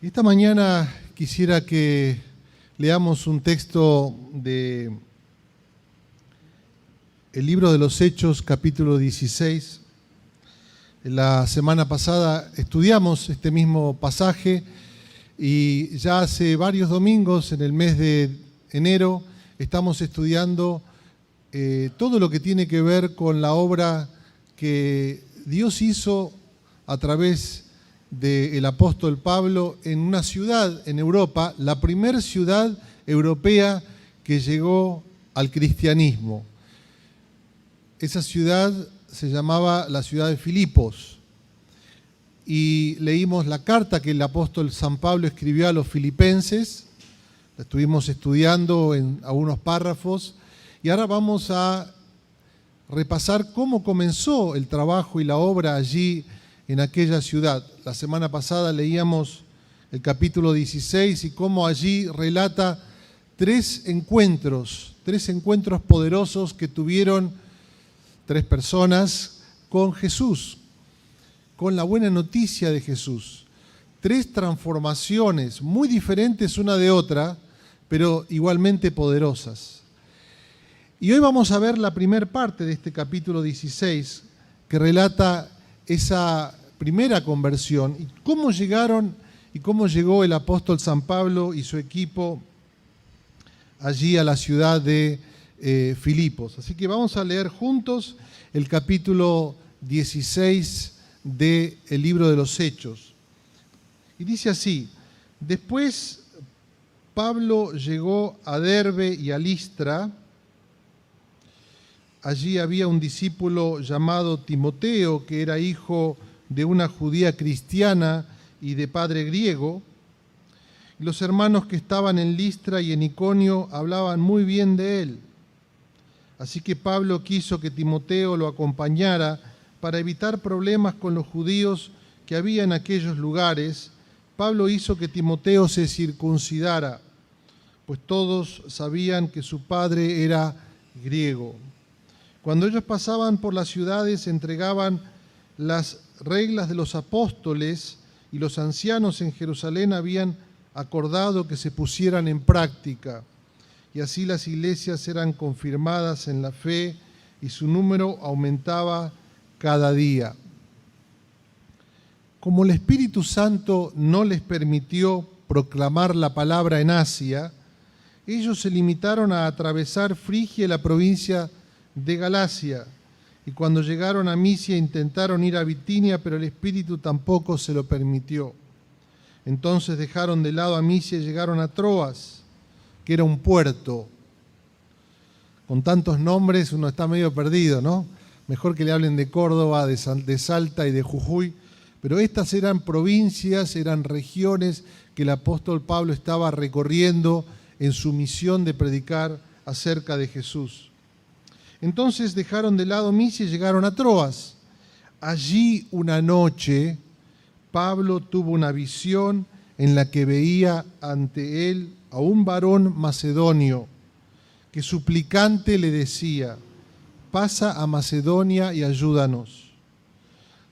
Esta mañana quisiera que leamos un texto de el libro de los Hechos, capítulo 16. La semana pasada estudiamos este mismo pasaje y ya hace varios domingos, en el mes de enero, estamos estudiando todo lo que tiene que ver con la obra que Dios hizo a través del apóstol Pablo en una ciudad en Europa, la primera ciudad europea que llegó al cristianismo. Esa ciudad se llamaba la ciudad de Filipos y leímos la carta que el apóstol San Pablo escribió a los filipenses. La estuvimos estudiando en algunos párrafos y ahora vamos a repasar cómo comenzó el trabajo y la obra allí en aquella ciudad. La semana pasada leíamos el capítulo 16 y cómo allí relata tres encuentros poderosos que tuvieron tres personas con Jesús, con la buena noticia de Jesús. Tres transformaciones muy diferentes una de otra, pero igualmente poderosas. Y hoy vamos a ver la primera parte de este capítulo 16, que relata esa primera conversión y cómo llegaron y cómo llegó el apóstol San Pablo y su equipo allí a la ciudad de Filipos. Así que vamos a leer juntos el capítulo 16 del libro de los Hechos. Y dice así: después Pablo llegó a Derbe y a Listra. Allí había un discípulo llamado Timoteo, que era hijo de una judía cristiana y de padre griego. Los hermanos que estaban en Listra y en Iconio hablaban muy bien de él. Así que Pablo quiso que Timoteo lo acompañara para evitar problemas con los judíos que había en aquellos lugares. Pablo hizo que Timoteo se circuncidara, pues todos sabían que su padre era griego. Cuando ellos pasaban por las ciudades, entregaban las reglas de los apóstoles y los ancianos en Jerusalén habían acordado que se pusieran en práctica. Y así las iglesias eran confirmadas en la fe y su número aumentaba cada día. Como el Espíritu Santo no les permitió proclamar la palabra en Asia, ellos se limitaron a atravesar Frigia y la provincia de Galacia, y cuando llegaron a Misia intentaron ir a Bitinia, pero el Espíritu tampoco se lo permitió. Entonces dejaron de lado a Misia y llegaron a Troas, que era un puerto. Con tantos nombres uno está medio perdido, ¿no? Mejor que le hablen de Córdoba, de Salta y de Jujuy, pero estas eran provincias, eran regiones que el apóstol Pablo estaba recorriendo en su misión de predicar acerca de Jesús. Entonces dejaron de lado Misia y llegaron a Troas. Allí una noche Pablo tuvo una visión en la que veía ante él a un varón macedonio que suplicante le decía: pasa a Macedonia y ayúdanos.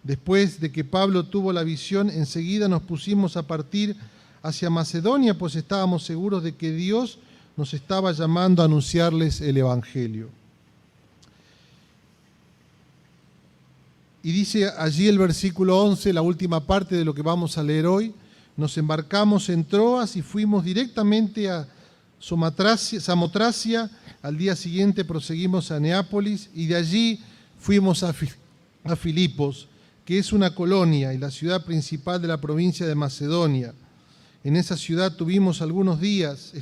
Después de que Pablo tuvo la visión, enseguida nos pusimos a partir hacia Macedonia, pues estábamos seguros de que Dios nos estaba llamando a anunciarles el Evangelio. Y dice allí el versículo 11, la última parte de lo que vamos a leer hoy: nos embarcamos en Troas y fuimos directamente a Samotracia. Al día siguiente proseguimos a Neápolis y de allí fuimos a Filipos, que es una colonia y la ciudad principal de la provincia de Macedonia. En esa ciudad estuvimos algunos días,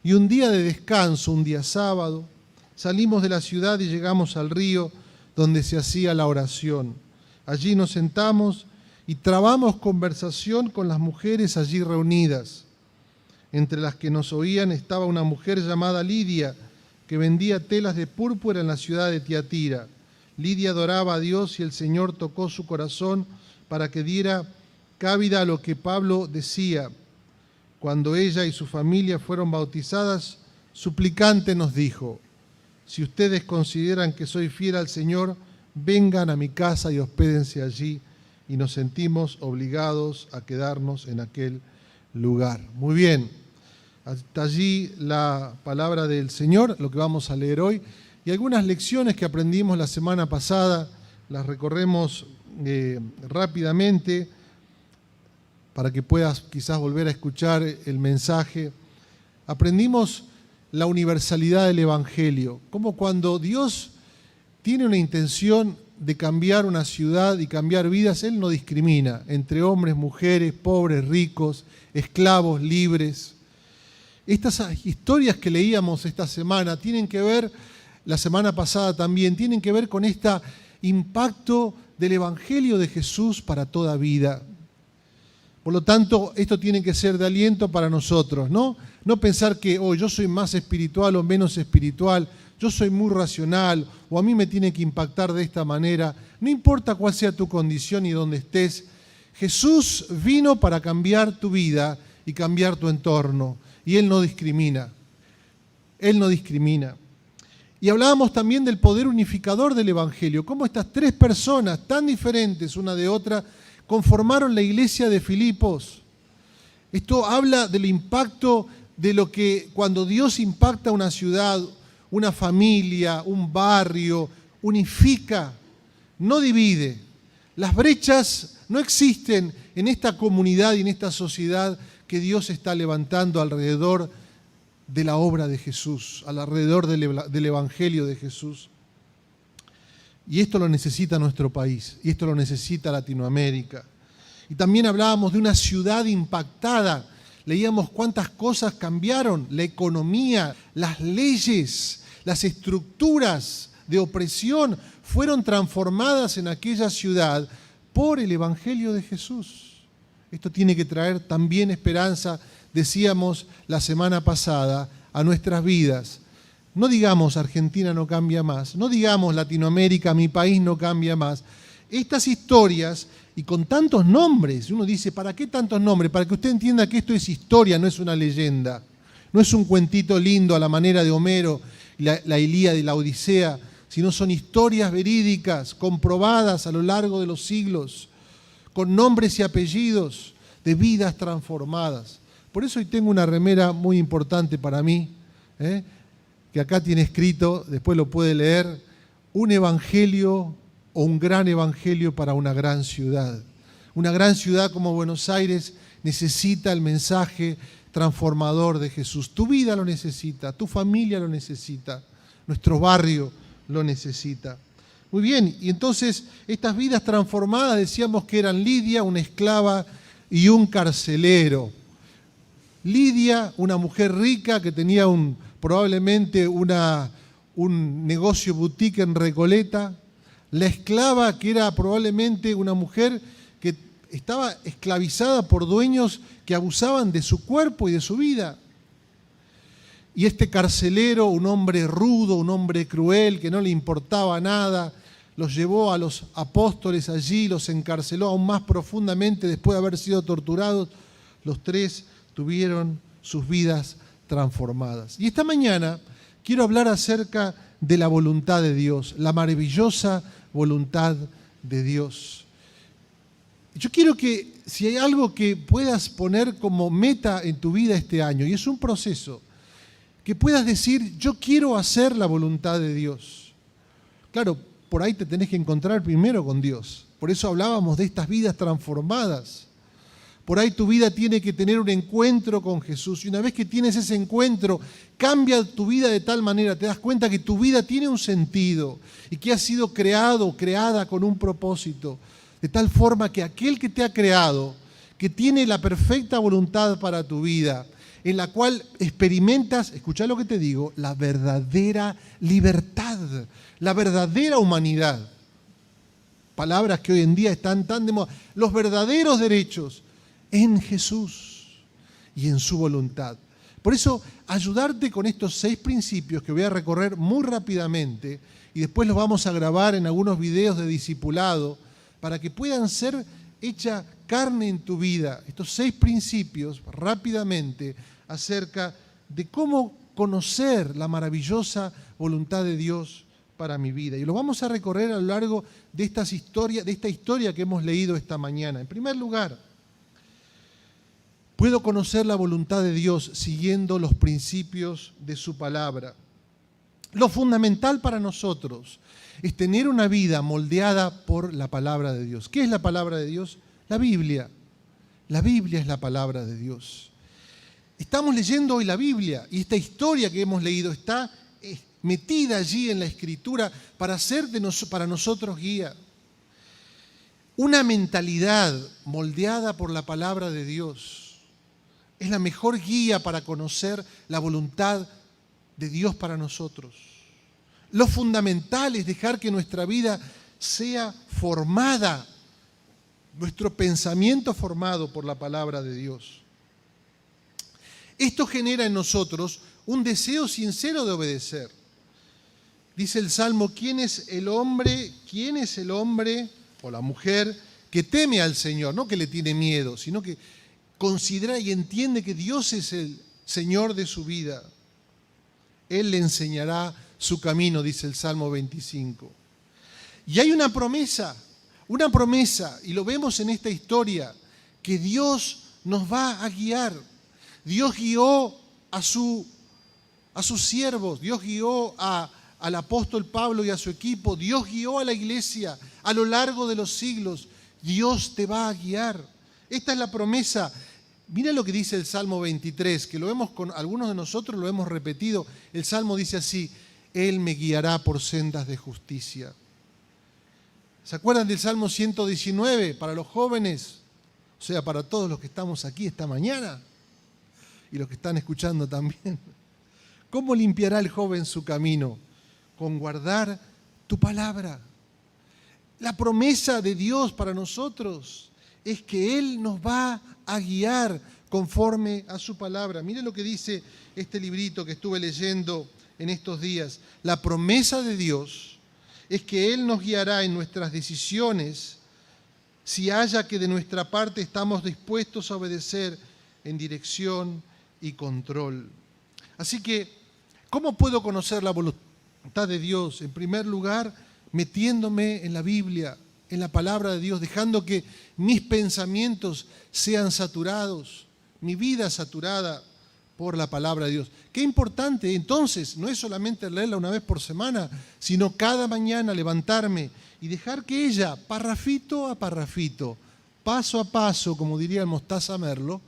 y un día de descanso, un día sábado, salimos de la ciudad y llegamos al río donde se hacía la oración. Allí nos sentamos y trabamos conversación con las mujeres allí reunidas. Entre las que nos oían estaba una mujer llamada Lidia, que vendía telas de púrpura en la ciudad de Tiatira. Lidia adoraba a Dios y el Señor tocó su corazón para que diera cabida a lo que Pablo decía. Cuando ella y su familia fueron bautizadas, suplicante nos dijo: si ustedes consideran que soy fiel al Señor, vengan a mi casa y hospédense allí. y nos sentimos obligados a quedarnos en aquel lugar. Muy bien, hasta allí la palabra del Señor, lo que vamos a leer hoy, y algunas lecciones que aprendimos la semana pasada, las recorremos rápidamente para que puedas quizás volver a escuchar el mensaje. Aprendimos la universalidad del Evangelio, como cuando Dios tiene una intención de cambiar una ciudad y cambiar vidas, Él no discrimina entre hombres, mujeres, pobres, ricos, esclavos, libres. Estas historias que leíamos esta semana tienen que ver, la semana pasada también, tienen que ver con este impacto del Evangelio de Jesús para toda vida. Por lo tanto, esto tiene que ser de aliento para nosotros, ¿no? No pensar que yo soy más espiritual o menos espiritual, yo soy muy racional o a mí me tiene que impactar de esta manera. No importa cuál sea tu condición y dónde estés, Jesús vino para cambiar tu vida y cambiar tu entorno. Y Él no discrimina. Él no discrimina. Y hablábamos también del poder unificador del Evangelio, cómo estas tres personas tan diferentes una de otra conformaron la iglesia de Filipos. Esto habla del impacto de lo que cuando Dios impacta una ciudad, una familia, un barrio, unifica, no divide. Las brechas no existen en esta comunidad y en esta sociedad que Dios está levantando alrededor de la obra de Jesús, alrededor del Evangelio de Jesús. Y esto lo necesita nuestro país, y esto lo necesita Latinoamérica. Y también hablábamos de una ciudad impactada. Leíamos cuántas cosas cambiaron, la economía, las leyes, las estructuras de opresión fueron transformadas en aquella ciudad por el Evangelio de Jesús. Esto tiene que traer también esperanza, decíamos la semana pasada, a nuestras vidas. No digamos Argentina no cambia más, no digamos Latinoamérica, mi país no cambia más. Estas historias, y con tantos nombres, uno dice, ¿para qué tantos nombres? Para que usted entienda que esto es historia, no es una leyenda. No es un cuentito lindo a la manera de Homero, la Ilíada y la Odisea, sino son historias verídicas, comprobadas a lo largo de los siglos, con nombres y apellidos de vidas transformadas. Por eso hoy tengo una remera muy importante para mí, que acá tiene escrito, después lo puede leer, un evangelio o un gran evangelio para una gran ciudad. Una gran ciudad como Buenos Aires necesita el mensaje transformador de Jesús. Tu vida lo necesita, tu familia lo necesita, nuestro barrio lo necesita. Muy bien, y entonces estas vidas transformadas decíamos que eran Lidia, una esclava, y un carcelero. Lidia, una mujer rica que tenía probablemente un negocio boutique en Recoleta. La esclava, que era probablemente una mujer que estaba esclavizada por dueños que abusaban de su cuerpo y de su vida. Y este carcelero, un hombre rudo, un hombre cruel, que no le importaba nada, los llevó a los apóstoles allí, los encarceló aún más profundamente después de haber sido torturados. Los tres tuvieron sus vidas transformadas. Y esta mañana quiero hablar acerca de la voluntad de Dios, la maravillosa voluntad de Dios. Yo quiero que si hay algo que puedas poner como meta en tu vida este año, y es un proceso, que puedas decir, yo quiero hacer la voluntad de Dios. Claro, por ahí te tenés que encontrar primero con Dios. Por eso hablábamos de estas vidas transformadas. Por ahí tu vida tiene que tener un encuentro con Jesús. Y una vez que tienes ese encuentro, cambia tu vida de tal manera, te das cuenta que tu vida tiene un sentido y que ha sido creado o creada con un propósito. De tal forma que aquel que te ha creado, que tiene la perfecta voluntad para tu vida, en la cual experimentas, escuchá lo que te digo, la verdadera libertad, la verdadera humanidad. Palabras que hoy en día están tan de moda. Los verdaderos derechos en Jesús y en su voluntad. Por eso, ayudarte con estos 6 principios que voy a recorrer muy rápidamente y después los vamos a grabar en algunos videos de discipulado para que puedan ser hecha carne en tu vida. Estos 6 principios rápidamente acerca de cómo conocer la maravillosa voluntad de Dios para mi vida. Y lo vamos a recorrer a lo largo de esta historia que hemos leído esta mañana. En primer lugar, puedo conocer la voluntad de Dios siguiendo los principios de su palabra. Lo fundamental para nosotros es tener una vida moldeada por la palabra de Dios. ¿Qué es la palabra de Dios? La Biblia. La Biblia es la palabra de Dios. Estamos leyendo hoy la Biblia y esta historia que hemos leído está metida allí en la Escritura para ser para nosotros guía. Una mentalidad moldeada por la palabra de Dios es la mejor guía para conocer la voluntad de Dios para nosotros. Lo fundamental es dejar que nuestra vida sea formada, nuestro pensamiento formado por la palabra de Dios. Esto genera en nosotros un deseo sincero de obedecer. Dice el Salmo, ¿quién es el hombre o la mujer que teme al Señor? No que le tiene miedo, sino que considera y entiende que Dios es el Señor de su vida. Él le enseñará su camino, dice el Salmo 25. Y hay una promesa, y lo vemos en esta historia, que Dios nos va a guiar. Dios guió a sus siervos, Dios guió al apóstol Pablo y a su equipo, Dios guió a la iglesia a lo largo de los siglos. Dios te va a guiar. Esta es la promesa. Mira lo que dice el Salmo 23, que algunos de nosotros lo hemos repetido. El Salmo dice así, Él me guiará por sendas de justicia. ¿Se acuerdan del Salmo 119 para los jóvenes? O sea, para todos los que estamos aquí esta mañana y los que están escuchando también. ¿Cómo limpiará el joven su camino? Con guardar tu palabra. La promesa de Dios para nosotros es que Él nos va a guiar conforme a su palabra. Mire lo que dice este librito que estuve leyendo en estos días. La promesa de Dios es que Él nos guiará en nuestras decisiones si haya que de nuestra parte estamos dispuestos a obedecer en dirección y control. Así que, ¿cómo puedo conocer la voluntad de Dios? En primer lugar, metiéndome en la Biblia, en la palabra de Dios, dejando que mis pensamientos sean saturados, mi vida saturada por la palabra de Dios. Qué importante, entonces, no es solamente leerla una vez por semana, sino cada mañana levantarme y dejar que ella, parrafito a parrafito, paso a paso, como diría el Mostaza Merlo,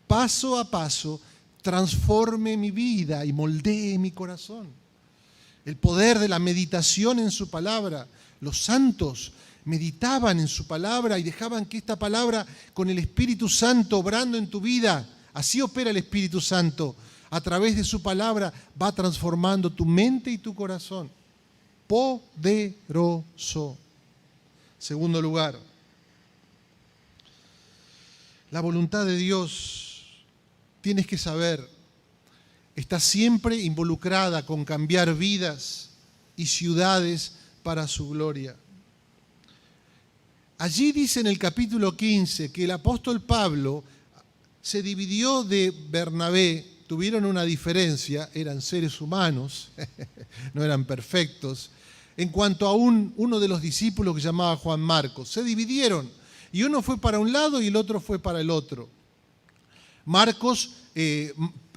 paso a paso, transforme mi vida y moldee mi corazón. El poder de la meditación en su palabra. Los santos meditaban en su palabra y dejaban que esta palabra, con el Espíritu Santo obrando en tu vida, así opera el Espíritu Santo, a través de su palabra va transformando tu mente y tu corazón. Poderoso. Segundo lugar, la voluntad de Dios, tienes que saber, está siempre involucrada con cambiar vidas y ciudades para su gloria. Allí dice en el capítulo 15 que el apóstol Pablo se dividió de Bernabé, tuvieron una diferencia, eran seres humanos, no eran perfectos, en cuanto a uno de los discípulos que se llamaba Juan Marcos. Se dividieron y uno fue para un lado y el otro fue para el otro. Marcos,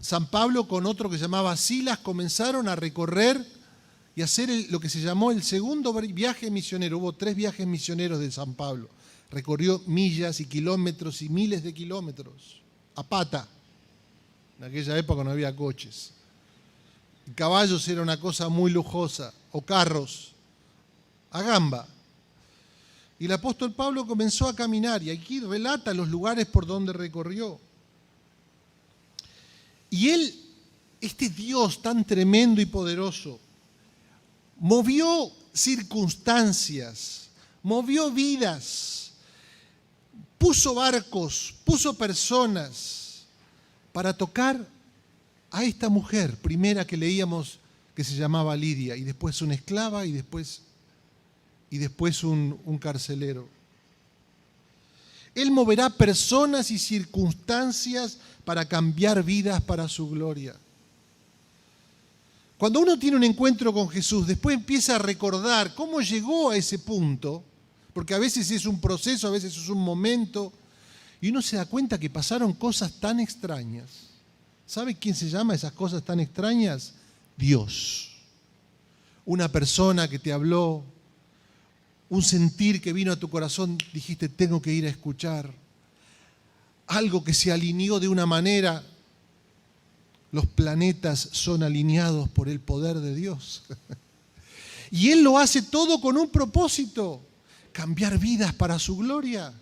San Pablo con otro que se llamaba Silas comenzaron a recorrer y hacer lo que se llamó el segundo viaje misionero. Hubo 3 viajes misioneros de San Pablo. Recorrió millas y kilómetros y miles de kilómetros a pata. En aquella época no había coches. Caballos era una cosa muy lujosa, o carros, a gamba. Y el apóstol Pablo comenzó a caminar y aquí relata los lugares por donde recorrió. Y él, este Dios tan tremendo y poderoso, movió circunstancias, movió vidas, puso barcos, puso personas para tocar a esta mujer, primera que leíamos que se llamaba Lidia, y después una esclava y después un carcelero. Él moverá personas y circunstancias para cambiar vidas para su gloria. Cuando uno tiene un encuentro con Jesús, después empieza a recordar cómo llegó a ese punto, porque a veces es un proceso, a veces es un momento, y uno se da cuenta que pasaron cosas tan extrañas. ¿Sabe quién se llama esas cosas tan extrañas? Dios. Una persona que te habló, un sentir que vino a tu corazón, dijiste, tengo que ir a escuchar. Algo que se alineó de una manera. Los planetas son alineados por el poder de Dios. Y Él lo hace todo con un propósito, cambiar vidas para su gloria.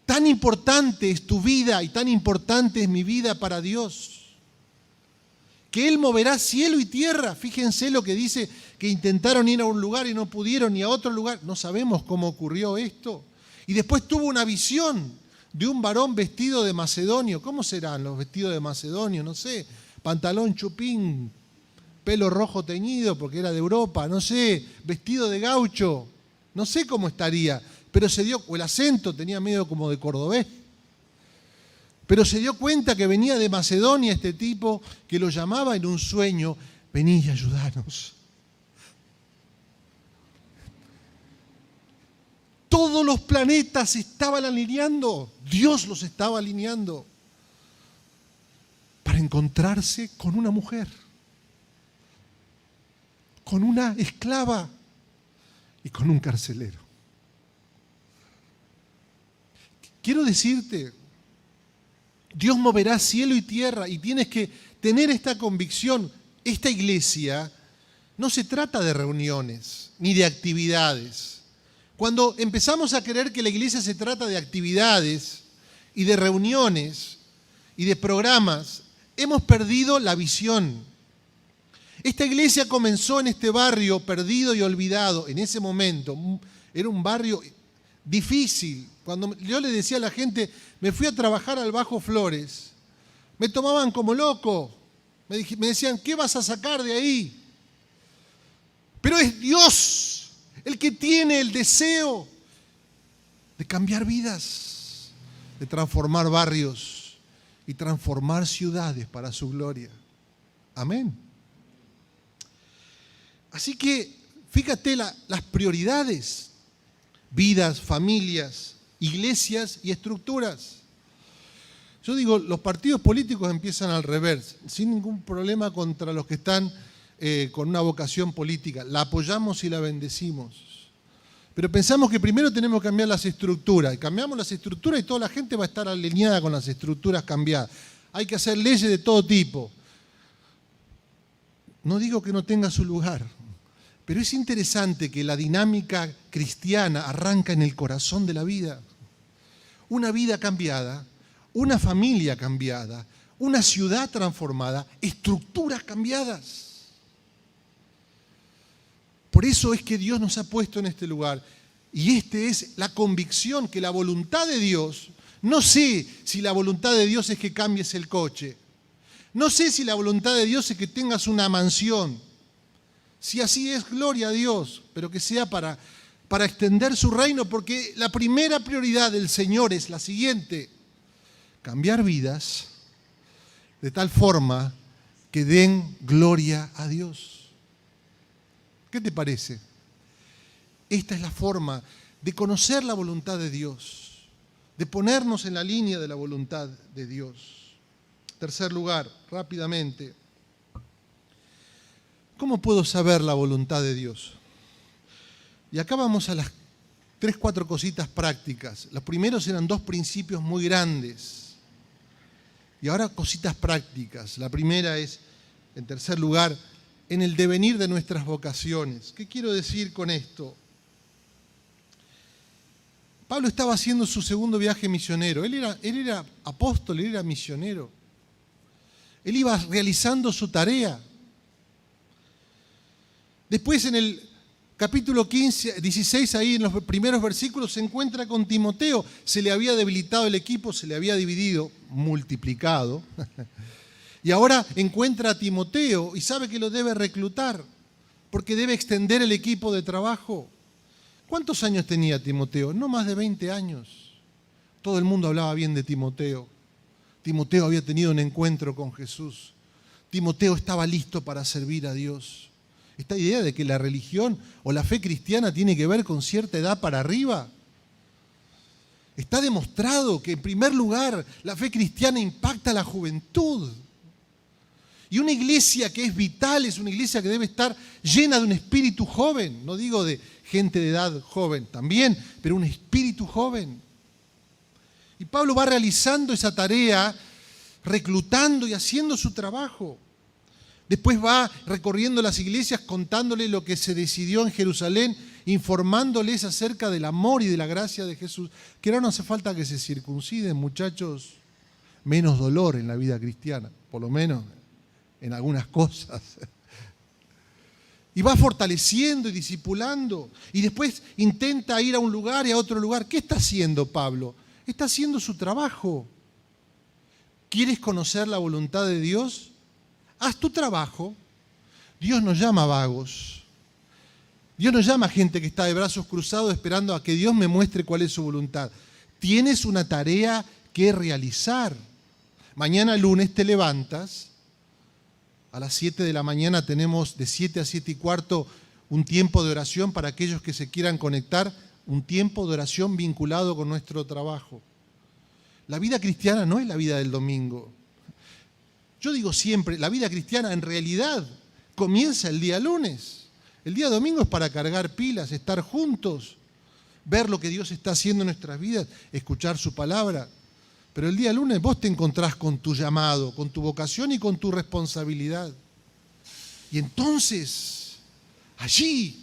Tan importante es tu vida y tan importante es mi vida para Dios, que Él moverá cielo y tierra. Fíjense lo que dice, que intentaron ir a un lugar y no pudieron, y a otro lugar. No sabemos cómo ocurrió esto. Y después tuvo una visión de un varón vestido de macedonio. ¿Cómo serán los vestidos de macedonio? No sé, pantalón chupín, pelo rojo teñido porque era de Europa, no sé, vestido de gaucho, no sé cómo estaría, pero se dio, o el acento tenía medio como de cordobés, pero se dio cuenta que venía de Macedonia este tipo, que lo llamaba en un sueño, vení y ayudanos. Todos los planetas se estaban alineando, Dios los estaba alineando para encontrarse con una mujer, con una esclava y con un carcelero. Quiero decirte, Dios moverá cielo y tierra y tienes que tener esta convicción. Esta iglesia no se trata de reuniones ni de actividades. Cuando empezamos a creer que la iglesia se trata de actividades y de reuniones y de programas, hemos perdido la visión. Esta iglesia comenzó en este barrio perdido y olvidado. En ese momento era un barrio difícil. Cuando yo le decía a la gente, me fui a trabajar al Bajo Flores, me tomaban como loco. Me decían, ¿qué vas a sacar de ahí? Pero es Dios el que tiene el deseo de cambiar vidas, de transformar barrios y transformar ciudades para su gloria. Amén. Así que fíjate las prioridades: vidas, familias, iglesias y estructuras. Yo digo, los partidos políticos empiezan al revés, sin ningún problema contra los que están con una vocación política. La apoyamos y la bendecimos. Pero pensamos que primero tenemos que cambiar las estructuras. Y cambiamos las estructuras y toda la gente va a estar alineada con las estructuras cambiadas. Hay que hacer leyes de todo tipo. No digo que no tenga su lugar, pero es interesante que la dinámica cristiana arranca en el corazón de la vida. Una vida cambiada, una familia cambiada, una ciudad transformada, estructuras cambiadas. Por eso es que Dios nos ha puesto en este lugar. Y esta es la convicción que la voluntad de Dios, no sé si la voluntad de Dios es que cambies el coche, no sé si la voluntad de Dios es que tengas una mansión. Si así es, gloria a Dios, pero que sea para extender su reino, porque la primera prioridad del Señor es la siguiente: cambiar vidas de tal forma que den gloria a Dios. ¿Qué te parece? Esta es la forma de conocer la voluntad de Dios, de ponernos en la línea de la voluntad de Dios. Tercer lugar, rápidamente, ¿cómo puedo saber la voluntad de Dios? Y acá vamos a las 3, 4 cositas prácticas. Los primeros eran 2 principios muy grandes. Y ahora cositas prácticas. La primera es, en tercer lugar, en el devenir de nuestras vocaciones. ¿Qué quiero decir con esto? Pablo estaba haciendo su segundo viaje misionero. Él era apóstol, él era misionero. Él iba realizando su tarea. Después en el capítulo 16, ahí en los primeros versículos, se encuentra con Timoteo. Se le había debilitado el equipo, se le había dividido, multiplicado. Y ahora encuentra a Timoteo y sabe que lo debe reclutar, porque debe extender el equipo de trabajo. ¿Cuántos años tenía Timoteo? No más de 20 años. Todo el mundo hablaba bien de Timoteo. Timoteo había tenido un encuentro con Jesús. Timoteo estaba listo para servir a Dios. Esta idea de que la religión o la fe cristiana tiene que ver con cierta edad para arriba. Está demostrado que, en primer lugar, la fe cristiana impacta a la juventud. Y una iglesia que es vital es una iglesia que debe estar llena de un espíritu joven. No digo de gente de edad joven también, pero un espíritu joven. Y Pablo va realizando esa tarea, reclutando y haciendo su trabajo. Después va recorriendo las iglesias contándoles lo que se decidió en Jerusalén, informándoles acerca del amor y de la gracia de Jesús. Que ahora no hace falta que se circunciden, muchachos. Menos dolor en la vida cristiana, por lo menos en algunas cosas. Y va fortaleciendo y discipulando. Y después intenta ir a un lugar y a otro lugar. ¿Qué está haciendo Pablo? Está haciendo su trabajo. ¿Quieres conocer la voluntad de Dios? Haz tu trabajo. Dios nos llama vagos. Dios nos llama a gente que está de brazos cruzados esperando a que Dios me muestre cuál es su voluntad. Tienes una tarea que realizar. Mañana lunes te levantas. A las 7 de la mañana tenemos de 7 a 7 y cuarto un tiempo de oración para aquellos que se quieran conectar, un tiempo de oración vinculado con nuestro trabajo. La vida cristiana no es la vida del domingo. Yo digo siempre, la vida cristiana en realidad comienza el día lunes. El día domingo es para cargar pilas, estar juntos, ver lo que Dios está haciendo en nuestras vidas, escuchar su palabra. Pero el día lunes vos te encontrás con tu llamado, con tu vocación y con tu responsabilidad. Y entonces, allí,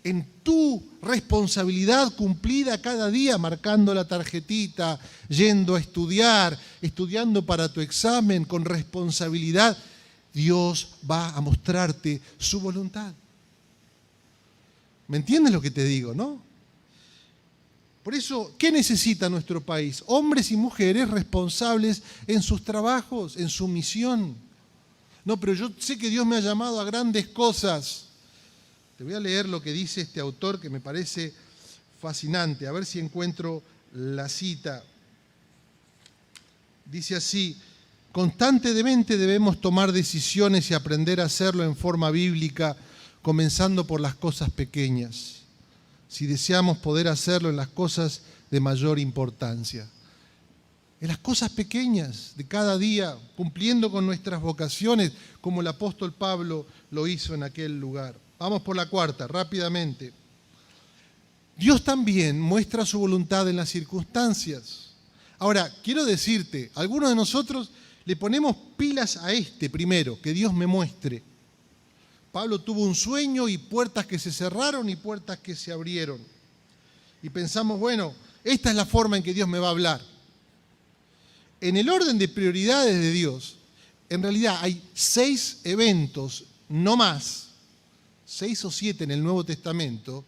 en tu responsabilidad cumplida cada día, marcando la tarjetita, yendo a estudiar, estudiando para tu examen con responsabilidad, Dios va a mostrarte su voluntad. ¿Me entiendes lo que te digo, no? Por eso, ¿qué necesita nuestro país? Hombres y mujeres responsables en sus trabajos, en su misión. No, pero yo sé que Dios me ha llamado a grandes cosas. Te voy a leer lo que dice este autor que me parece fascinante. A ver si encuentro la cita. Dice así: constantemente debemos tomar decisiones y aprender a hacerlo en forma bíblica, comenzando por las cosas pequeñas, si deseamos poder hacerlo en las cosas de mayor importancia. En las cosas pequeñas de cada día, cumpliendo con nuestras vocaciones, como el apóstol Pablo lo hizo en aquel lugar. Vamos por la cuarta, rápidamente. Dios también muestra su voluntad en las circunstancias. Ahora, quiero decirte, algunos de nosotros le ponemos pilas a primero, que Dios me muestre. Pablo tuvo un sueño y puertas que se cerraron y puertas que se abrieron. Y pensamos, bueno, esta es la forma en que Dios me va a hablar. En el orden de prioridades de Dios, en realidad hay 6 eventos, no más, 6 o 7 en el Nuevo Testamento,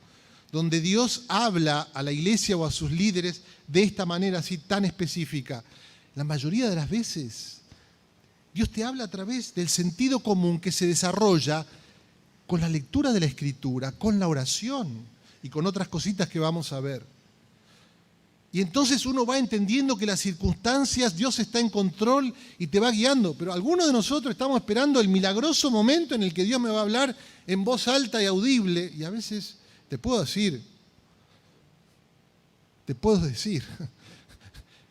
donde Dios habla a la iglesia o a sus líderes de esta manera así tan específica. La mayoría de las veces, Dios te habla a través del sentido común que se desarrolla con la lectura de la Escritura, con la oración y con otras cositas que vamos a ver. Y entonces uno va entendiendo que las circunstancias, Dios está en control y te va guiando. Pero algunos de nosotros estamos esperando el milagroso momento en el que Dios me va a hablar en voz alta y audible. Y a veces te puedo decir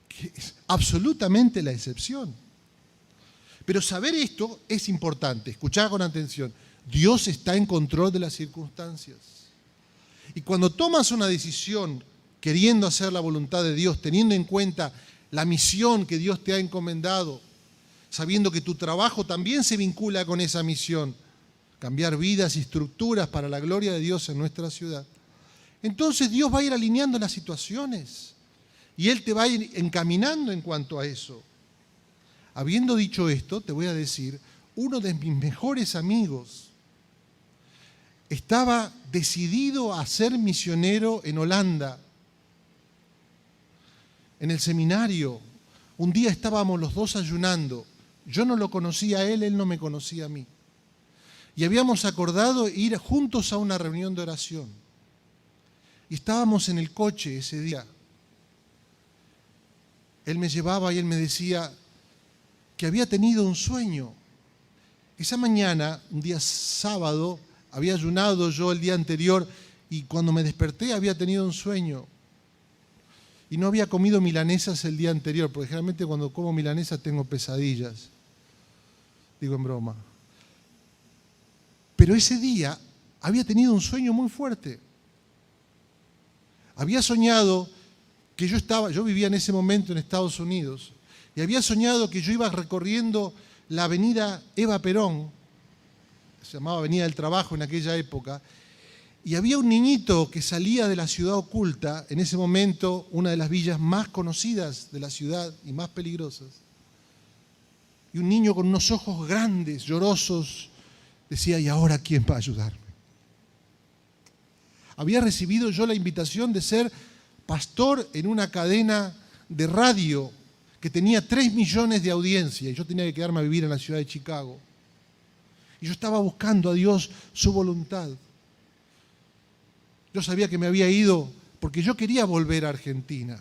que es absolutamente la excepción. Pero saber esto es importante. Escuchá con atención. Dios está en control de las circunstancias. Y cuando tomas una decisión queriendo hacer la voluntad de Dios, teniendo en cuenta la misión que Dios te ha encomendado, sabiendo que tu trabajo también se vincula con esa misión, cambiar vidas y estructuras para la gloria de Dios en nuestra ciudad, entonces Dios va a ir alineando las situaciones y Él te va a ir encaminando en cuanto a eso. Habiendo dicho esto, te voy a decir, uno de mis mejores amigos estaba decidido a ser misionero en Holanda. En el seminario, un día estábamos los dos ayunando. Yo no lo conocía a él, él no me conocía a mí. Y habíamos acordado ir juntos a una reunión de oración. Y estábamos en el coche ese día. Él me llevaba y él me decía que había tenido un sueño Esa mañana, un día sábado, había ayunado yo el día anterior y cuando me desperté había tenido un sueño. Y no había comido milanesas el día anterior, porque generalmente cuando como milanesas tengo pesadillas. Digo en broma. Pero ese día había tenido un sueño muy fuerte. Había soñado que yo vivía en ese momento en Estados Unidos, y había soñado que yo iba recorriendo la avenida Eva Perón, se llamaba Avenida del Trabajo en aquella época, y había un niñito que salía de la ciudad oculta, en ese momento una de las villas más conocidas de la ciudad y más peligrosas. Y un niño con unos ojos grandes, llorosos, decía, ¿y ahora quién va a ayudarme? Había recibido yo la invitación de ser pastor en una cadena de radio que tenía 3 millones de audiencia y yo tenía que quedarme a vivir en la ciudad de Chicago. Y yo estaba buscando a Dios su voluntad. Yo sabía que me había ido porque yo quería volver a Argentina,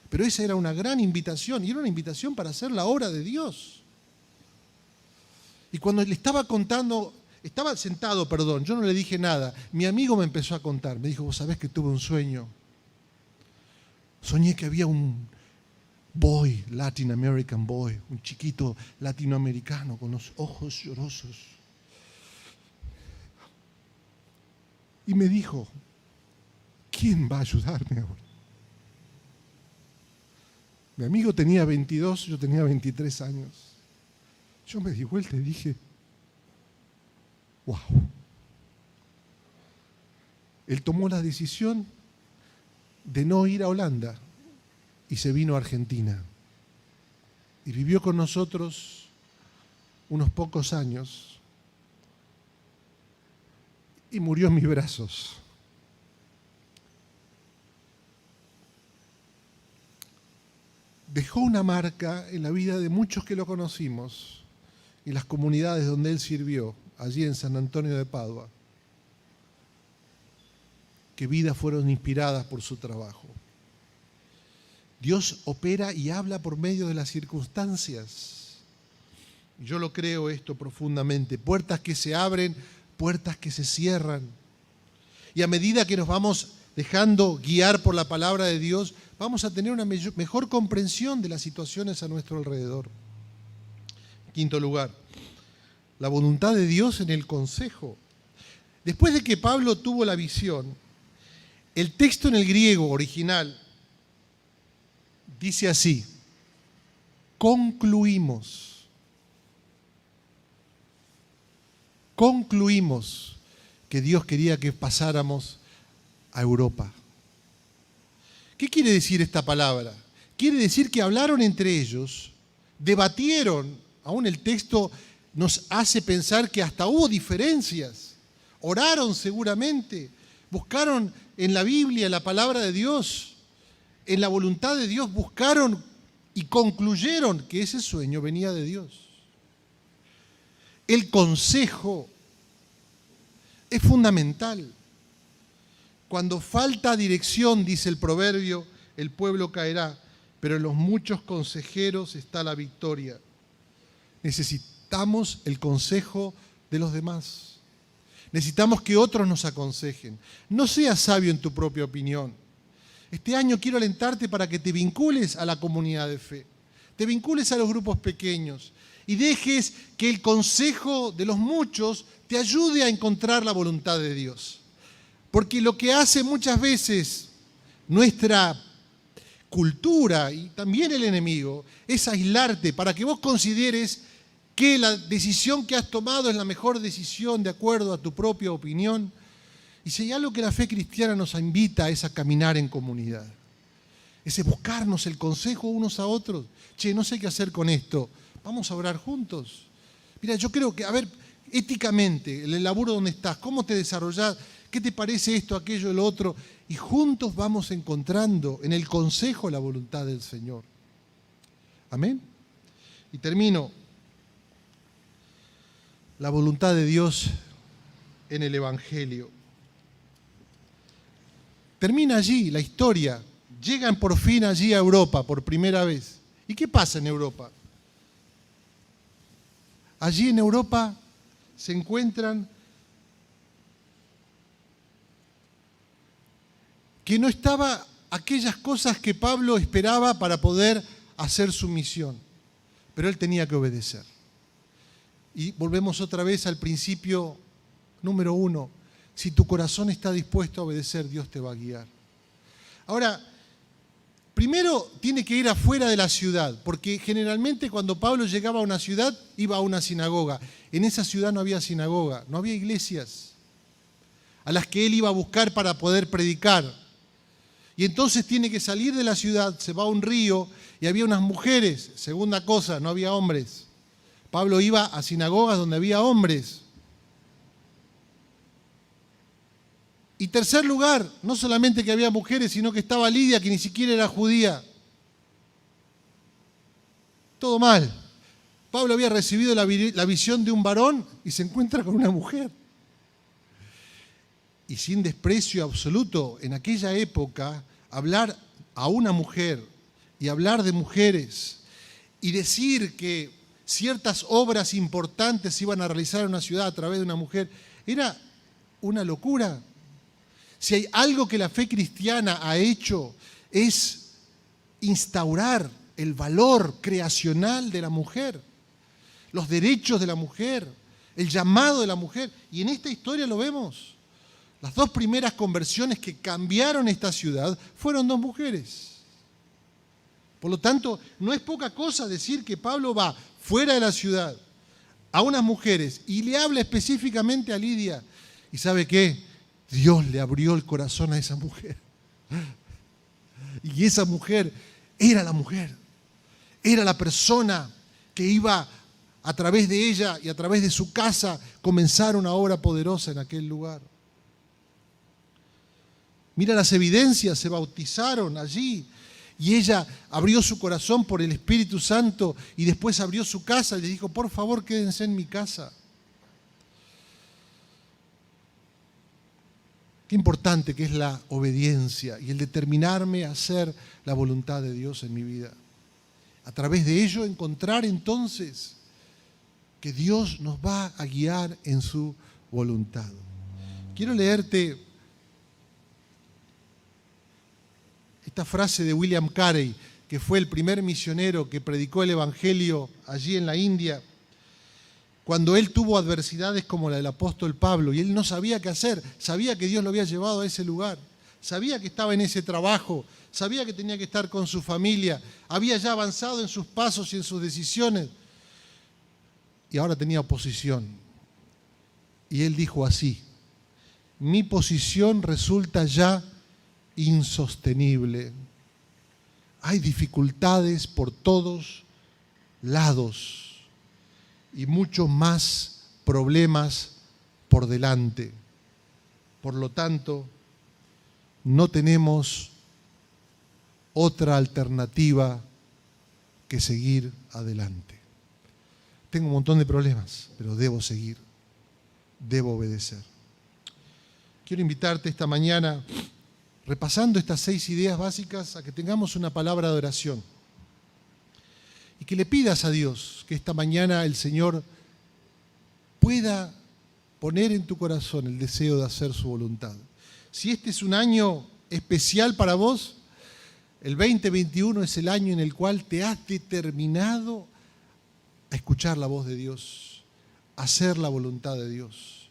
pero esa era una gran invitación y era una invitación para hacer la obra de Dios. Y cuando le estaba contando, estaba sentado, yo no le dije nada. Mi amigo me empezó a contar, me dijo, vos sabés que tuve un sueño. Soñé que había un boy, Latin American boy, un chiquito latinoamericano con los ojos llorosos. Y me dijo, ¿quién va a ayudarme ahora? Mi amigo tenía 22, yo tenía 23 años. Yo me di vuelta y dije, wow. Él tomó la decisión de no ir a Holanda y se vino a Argentina. Y vivió con nosotros unos pocos años y murió en mis brazos. Dejó una marca en la vida de muchos que lo conocimos y las comunidades donde él sirvió, allí en San Antonio de Padua. Qué vidas fueron inspiradas por su trabajo. Dios opera y habla por medio de las circunstancias. Yo lo creo esto profundamente. Puertas que se abren, puertas que se cierran. Y a medida que nos vamos dejando guiar por la palabra de Dios, vamos a tener una mejor comprensión de las situaciones a nuestro alrededor. En quinto lugar, la voluntad de Dios en el consejo. Después de que Pablo tuvo la visión, el texto en el griego original dice así, concluimos que Dios quería que pasáramos a Europa. ¿Qué quiere decir esta palabra? Quiere decir que hablaron entre ellos, debatieron, aún el texto nos hace pensar que hasta hubo diferencias, oraron seguramente, buscaron en la Biblia, en la palabra de Dios, en la voluntad de Dios, buscaron y concluyeron que ese sueño venía de Dios. El consejo es fundamental. Cuando falta dirección, dice el proverbio, el pueblo caerá, pero en los muchos consejeros está la victoria. Necesitamos el consejo de los demás. Necesitamos que otros nos aconsejen. No seas sabio en tu propia opinión. Este año quiero alentarte para que te vincules a la comunidad de fe, te vincules a los grupos pequeños y dejes que el consejo de los muchos te ayude a encontrar la voluntad de Dios. Porque lo que hace muchas veces nuestra cultura y también el enemigo es aislarte para que vos consideres que la decisión que has tomado es la mejor decisión de acuerdo a tu propia opinión. Y si hay algo que la fe cristiana nos invita es a caminar en comunidad. Es buscarnos el consejo unos a otros. Che, no sé qué hacer con esto. Vamos a orar juntos. Mira, yo creo que, éticamente, el laburo donde estás, cómo te desarrollás, qué te parece esto, aquello, lo otro. Y juntos vamos encontrando en el consejo la voluntad del Señor. Amén. Y termino. La voluntad de Dios en el Evangelio. Termina allí la historia. Llegan por fin allí a Europa por primera vez. ¿Y qué pasa en Europa? Allí en Europa se encuentran que no estaba aquellas cosas que Pablo esperaba para poder hacer su misión, pero él tenía que obedecer. Y volvemos otra vez al principio número 1. Si tu corazón está dispuesto a obedecer, Dios te va a guiar. Ahora, primero tiene que ir afuera de la ciudad, porque generalmente cuando Pablo llegaba a una ciudad, iba a una sinagoga. En esa ciudad no había sinagoga, no había iglesias a las que él iba a buscar para poder predicar. Y entonces tiene que salir de la ciudad, se va a un río y había unas mujeres. Segunda cosa, no había hombres. Pablo iba a sinagogas donde había hombres. Y tercer lugar, no solamente que había mujeres, sino que estaba Lidia, que ni siquiera era judía. Todo mal. Pablo había recibido la visión de un varón y se encuentra con una mujer. Y sin desprecio absoluto, en aquella época, hablar a una mujer y hablar de mujeres y decir que ciertas obras importantes se iban a realizar en una ciudad a través de una mujer, era una locura. Si hay algo que la fe cristiana ha hecho es instaurar el valor creacional de la mujer, los derechos de la mujer, el llamado de la mujer. Y en esta historia lo vemos. Las 2 primeras conversiones que cambiaron esta ciudad fueron 2 mujeres. Por lo tanto, no es poca cosa decir que Pablo va fuera de la ciudad a unas mujeres y le habla específicamente a Lidia. ¿Y sabe qué? Dios le abrió el corazón a esa mujer. Y esa mujer era la mujer. Era la persona que iba a través de ella y a través de su casa comenzar una obra poderosa en aquel lugar. Mira las evidencias, se bautizaron allí. Y ella abrió su corazón por el Espíritu Santo y después abrió su casa y le dijo, por favor, quédense en mi casa. Qué importante que es la obediencia y el determinarme a hacer la voluntad de Dios en mi vida. A través de ello encontrar entonces que Dios nos va a guiar en su voluntad. Quiero leerte esta frase de William Carey, que fue el primer misionero que predicó el Evangelio allí en la India, cuando él tuvo adversidades como la del apóstol Pablo, y él no sabía qué hacer, sabía que Dios lo había llevado a ese lugar, sabía que estaba en ese trabajo, sabía que tenía que estar con su familia, había ya avanzado en sus pasos y en sus decisiones, y ahora tenía oposición. Y él dijo así, mi posición resulta ya insostenible. Hay dificultades por todos lados y muchos más problemas por delante. Por lo tanto, no tenemos otra alternativa que seguir adelante. Tengo un montón de problemas, pero debo seguir, debo obedecer. Quiero invitarte esta mañana, repasando estas 6 ideas básicas, a que tengamos una palabra de oración y que le pidas a Dios que esta mañana el Señor pueda poner en tu corazón el deseo de hacer su voluntad. Si este es un año especial para vos, el 2021 es el año en el cual te has determinado a escuchar la voz de Dios, a hacer la voluntad de Dios.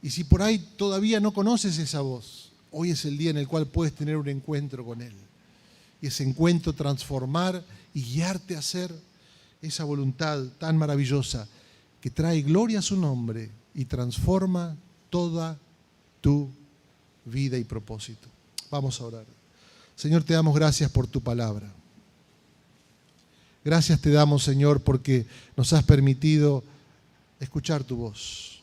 Y si por ahí todavía no conoces esa voz, hoy es el día en el cual puedes tener un encuentro con Él. Y ese encuentro transformar y guiarte a hacer esa voluntad tan maravillosa que trae gloria a su nombre y transforma toda tu vida y propósito. Vamos a orar. Señor, te damos gracias por tu palabra. Gracias te damos, Señor, porque nos has permitido escuchar tu voz.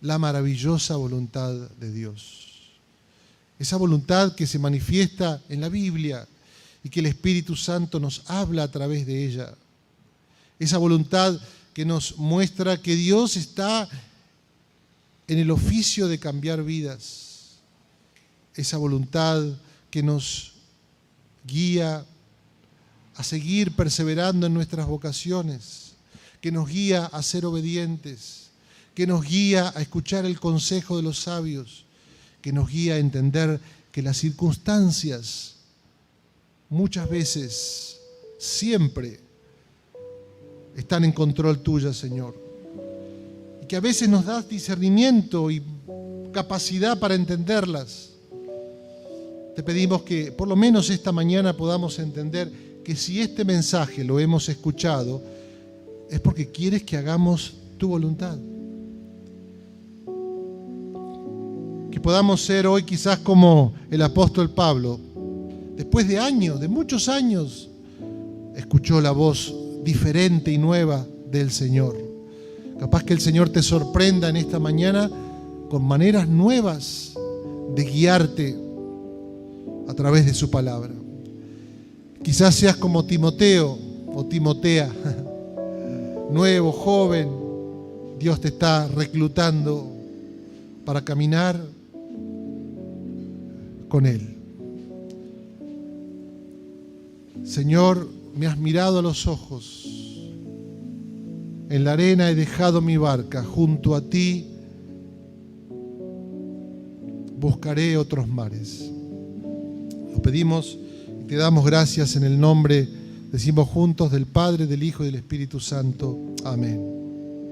La maravillosa voluntad de Dios. Esa voluntad que se manifiesta en la Biblia y que el Espíritu Santo nos habla a través de ella. Esa voluntad que nos muestra que Dios está en el oficio de cambiar vidas. Esa voluntad que nos guía a seguir perseverando en nuestras vocaciones, que nos guía a ser obedientes, que nos guía a escuchar el consejo de los sabios, que nos guía a entender que las circunstancias muchas veces, siempre, están en control tuya, Señor. Y que a veces nos das discernimiento y capacidad para entenderlas. Te pedimos que por lo menos esta mañana podamos entender que si este mensaje lo hemos escuchado, es porque quieres que hagamos tu voluntad. Que podamos ser hoy quizás como el apóstol Pablo. Después de años, de muchos años, escuchó la voz diferente y nueva del Señor. Capaz que el Señor te sorprenda en esta mañana con maneras nuevas de guiarte a través de su palabra. Quizás seas como Timoteo o Timotea, nuevo, joven. Dios te está reclutando para caminar con Él. Señor, me has mirado a los ojos. En la arena he dejado mi barca. Junto a ti buscaré otros mares. Lo pedimos y te damos gracias en el nombre, decimos juntos, del Padre, del Hijo y del Espíritu Santo. Amén.